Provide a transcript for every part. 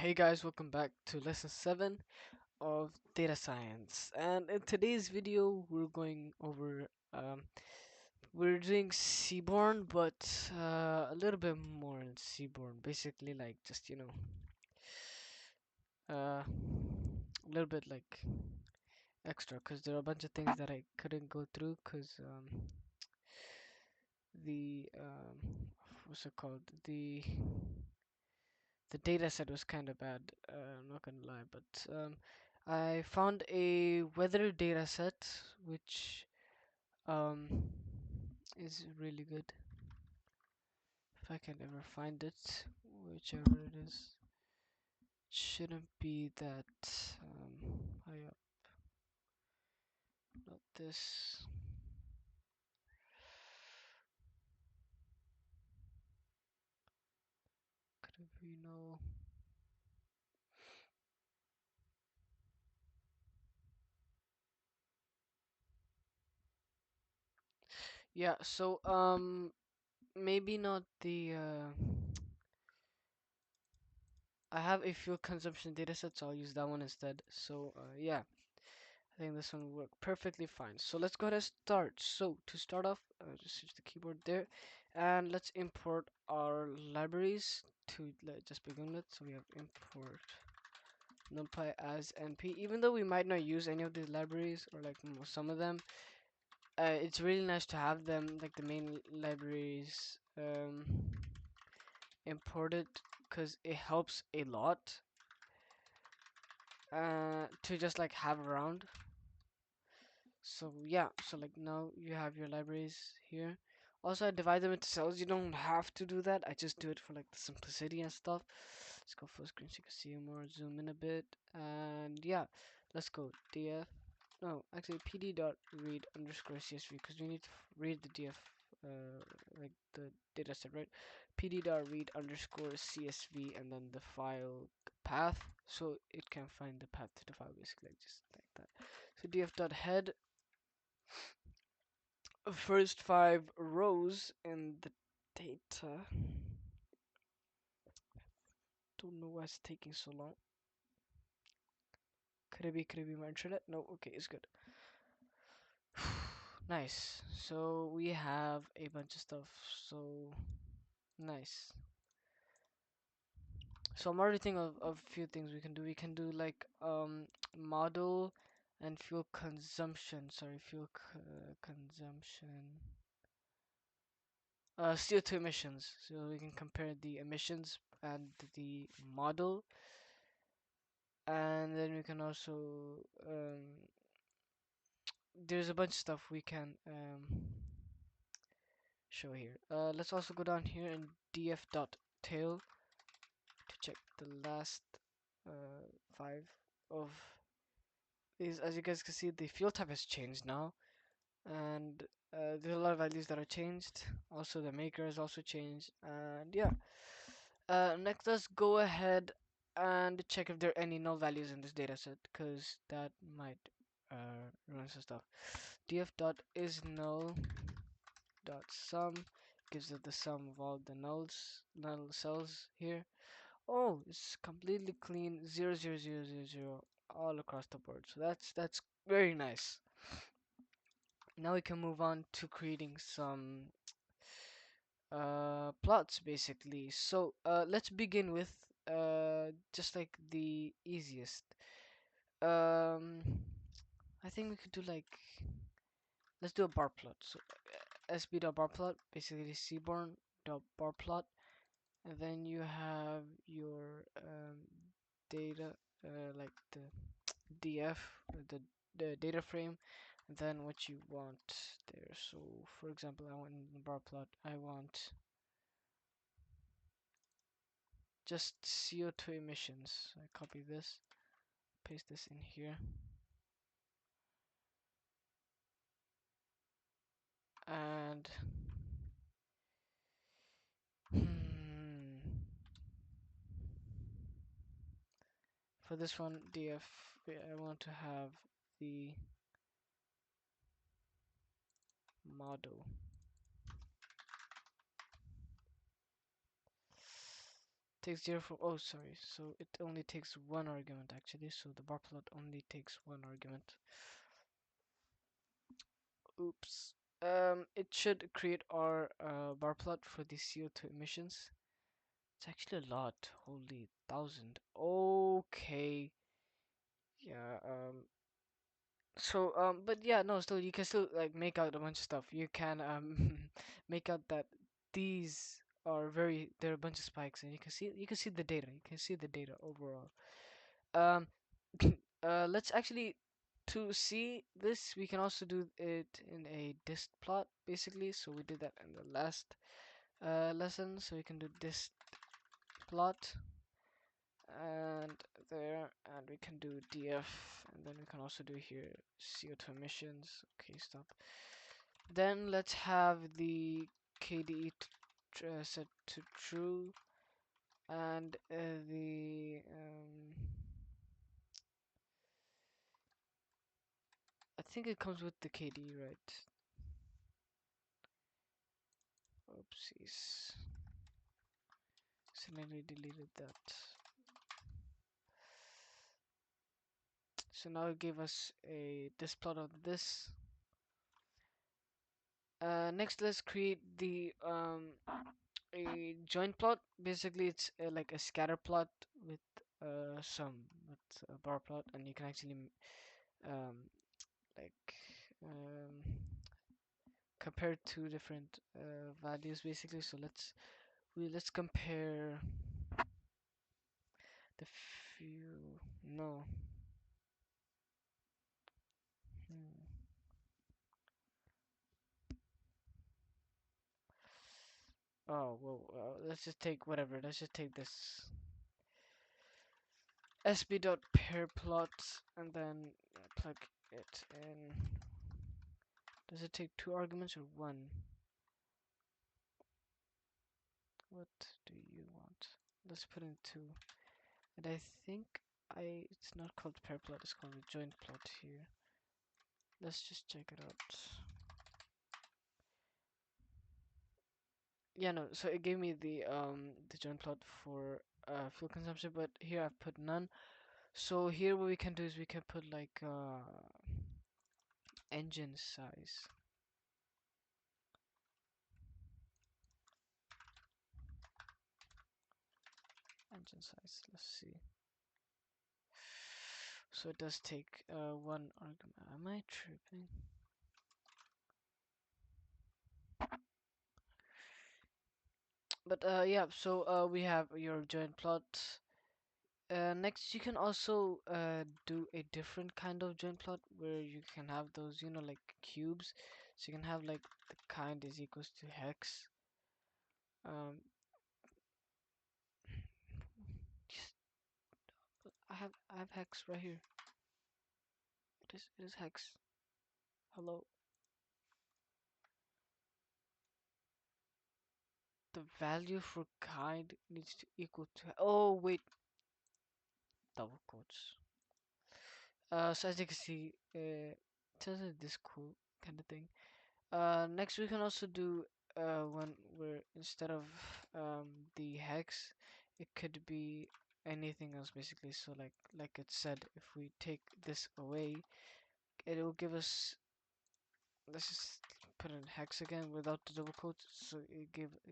Hey guys, welcome back to lesson 7 of data science. And in today's video, we're doing Seaborn, but a little bit more in Seaborn. Basically, like just a little bit like extra, because there are a bunch of things that I couldn't go through, because the what's it called? The data set was kind of bad. I'm not gonna lie, but I found a weather data set which um, is really good. If I can ever find it, whichever it is, shouldn't be that high up. Not this. Could it be no? Yeah. So maybe not the. I have a fuel consumption data set, so I'll use that one instead. So yeah. I think this one will work perfectly fine. So let's go ahead and start. So to start off, just switch the keyboard there, and let's import our libraries to just begin with. So we have import numpy as np. Even though we might not use any of these libraries or like some of them, it's really nice to have them, like the main libraries, imported, because it helps a lot to just like have around. So yeah, so like now you have your libraries here. Also, I divide them into cells. You don't have to do that. I just do it for like the simplicity and stuff. Let's go full screen so you can see more. Zoom in a bit, and yeah, let's go df. No, actually pd dot read underscore csv, because we need to read the df, like the data set, right? Pd dot read underscore csv, and then the file path, so it can find the path to the file, basically, like just like that. So df dot head, first 5 rows in the data. Don't know why it's taking so long. Could it be my internet? No, okay, it's good. Nice. So we have a bunch of stuff. So nice. So I'm already thinking of a few things we can do. We can do like model and fuel consumption. Sorry, consumption. CO2 emissions. So we can compare the emissions and the model, and then we can also there's a bunch of stuff we can show here. Let's also go down here in df.tail to check the last 5 of these. As you guys can see, the fuel type has changed now, and there's a lot of values that are changed. Also, the maker has also changed, and yeah. Next, let's go ahead and check if there are any null values in this dataset, because that might ruin some stuff. df.isNull.sum gives it the sum of all the null cells here. Oh, it's completely clean, 0, 0, 0, 0, 0 all across the board. So that's very nice. Now we can move on to creating some plots, basically. So let's begin with just like the easiest. um I think we could do like, let's do a bar plot. So sb.bar plot, basically seaborn dot bar plot, and then you have your data, like the df, the data frame, and then what you want there. So for example, I want in the bar plot, I want just CO2 emissions. I copy this, paste this in here, and for this one, df, I want to have the model. Takes 0 from, oh sorry, so it only takes one argument actually, so the bar plot only takes one argument. Oops. It should create our bar plot for the CO2 emissions. It's actually a lot. Holy 1,000. Okay. Yeah. But yeah, no. Still, you can still like make out a bunch of stuff. You can make out that these are very. There are a bunch of spikes, and you can see the data. You can see the data overall. Um, let's actually to see this. We can also do it in a dist plot, basically. So we did that in the last lesson. So we can do dist plot and there, and we can do df, and then we can also do here CO2 emissions. Okay, stop. Then let's have the KDE set to true, and the I think it comes with the KDE, right? Oopsies. Accidentally deleted that. So now it gave us a this plot of this. Next, let's create the a joint plot. Basically, it's like a scatter plot with with a bar plot, and you can actually um, like um, compare two different values basically. So let's compare the few. No. Hmm. Oh well, let's just take whatever. Let's just take this sb.pair plot and then plug it in. Does it take two arguments or one? What do you want? Let's put in two. And I think it's not called pair plot, it's called a joint plot here. Let's just check it out. Yeah, no, so it gave me the joint plot for fuel consumption, but here I've put none. So here what we can do is we can put like engine size. Engine size, let's see. So it does take one argument. Am I tripping? But yeah, so we have your joint plot. Next, you can also do a different kind of joint plot where you can have those, you know, like cubes. So you can have like the kind is equals to hex. Um, just, I have hex right here. It is hex. Hello. The value for kind needs to equal to. Oh wait, double quotes. So as you can see, it has this cool kind of thing. Next we can also do when we're instead of the hex, it could be anything else basically. So like it said, if we take this away, it will give us. Let's just put in hex again without the double quotes. So it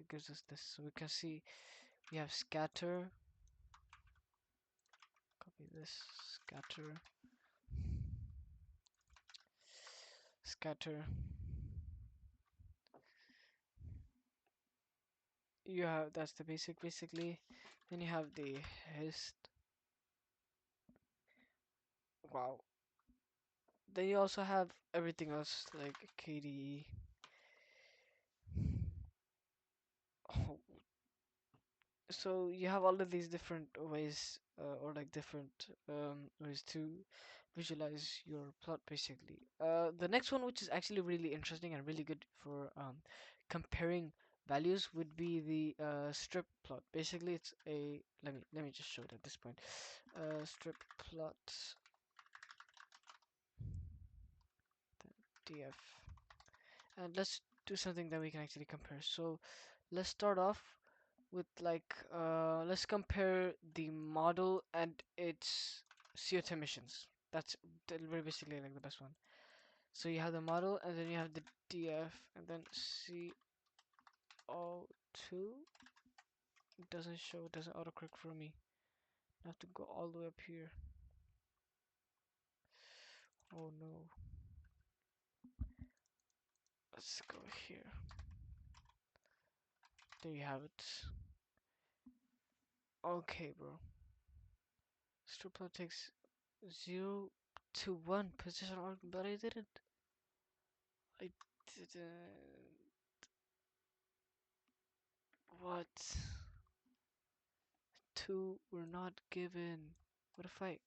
gives us this. So we can see we have scatter. Copy this scatter. You have that's the basic basically. Then you have the hist. Wow. Then you also have everything else like KDE. Oh, so you have all of these different ways or like different ways to visualize your plot basically. The next one, which is actually really interesting and really good for comparing values, would be the strip plot. Basically, it's a let me just show it at this point. Strip plot df, and let's do something that we can actually compare. So let's start off with like let's compare the model and its CO2 emissions. That's basically like the best one. So you have the model and then you have the DF and then CO2. It doesn't show, it doesn't autocorrect for me. I have to go all the way up here. Oh no. Let's go here. There you have it. Okay, bro. Stripler takes 0 to 1 position arc, but I didn't. I didn't. What? 2 were not given. What a fight.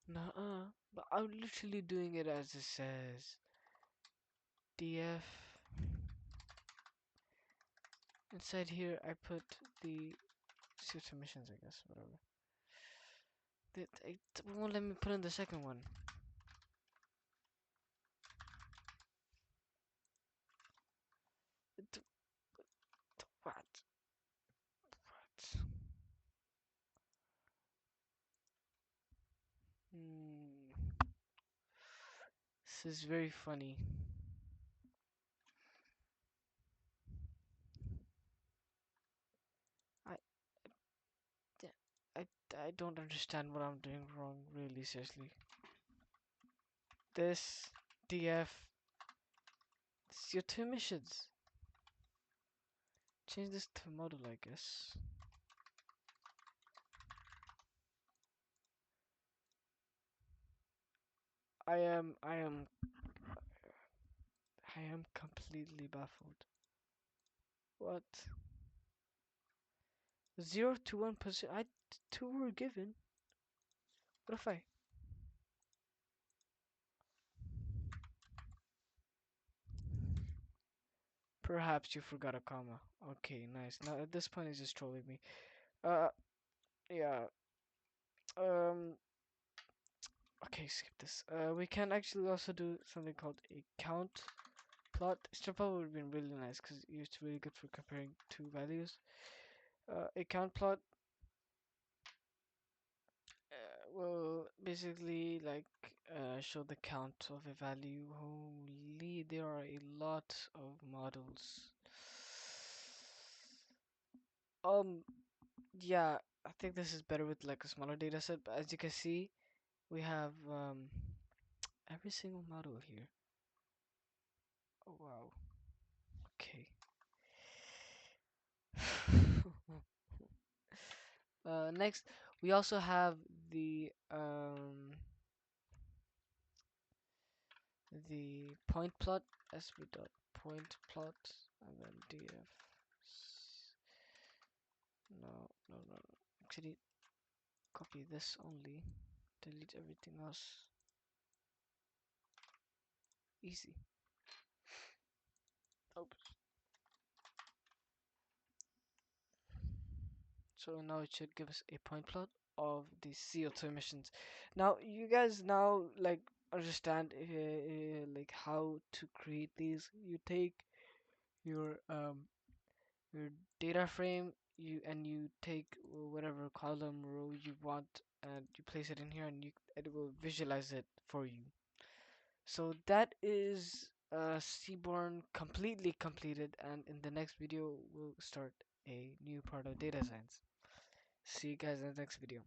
Nuh-uh. But I'm literally doing it as it says. DF. Inside here, I put the suit missions, I guess, whatever. It won't let me put in the second one. It, what? What? Hmm. This is very funny. I, I, I don't understand what I'm doing wrong, really, seriously. This, DF, this is your two missions. Change this to model, I guess. I am completely baffled. What? 0 to 1%. Two were given. What if I? Perhaps you forgot a comma. Okay, nice. Now at this point, he's just trolling me. Uh, yeah. Um. Okay, skip this. We can actually also do something called a count plot. Stripper would have been really nice because it's really good for comparing two values. A count plot will basically like show the count of a value. Holy, there are a lot of models. Um, yeah, I think this is better with like a smaller data set, but as you can see, we have every single model here. Oh wow. Okay. Next, we also have the point plot, sp dot point plot, and then df. No. Actually, copy this only. Delete everything else. Easy. Oops. So now it should give us a point plot of the CO2 emissions. Now you guys now like understand like how to create these. You take your data frame you take whatever column row you want and you place it in here and it will visualize it for you. So that is Seaborn completely completed, and in the next video we'll start a new part of data science. See you guys in the next video.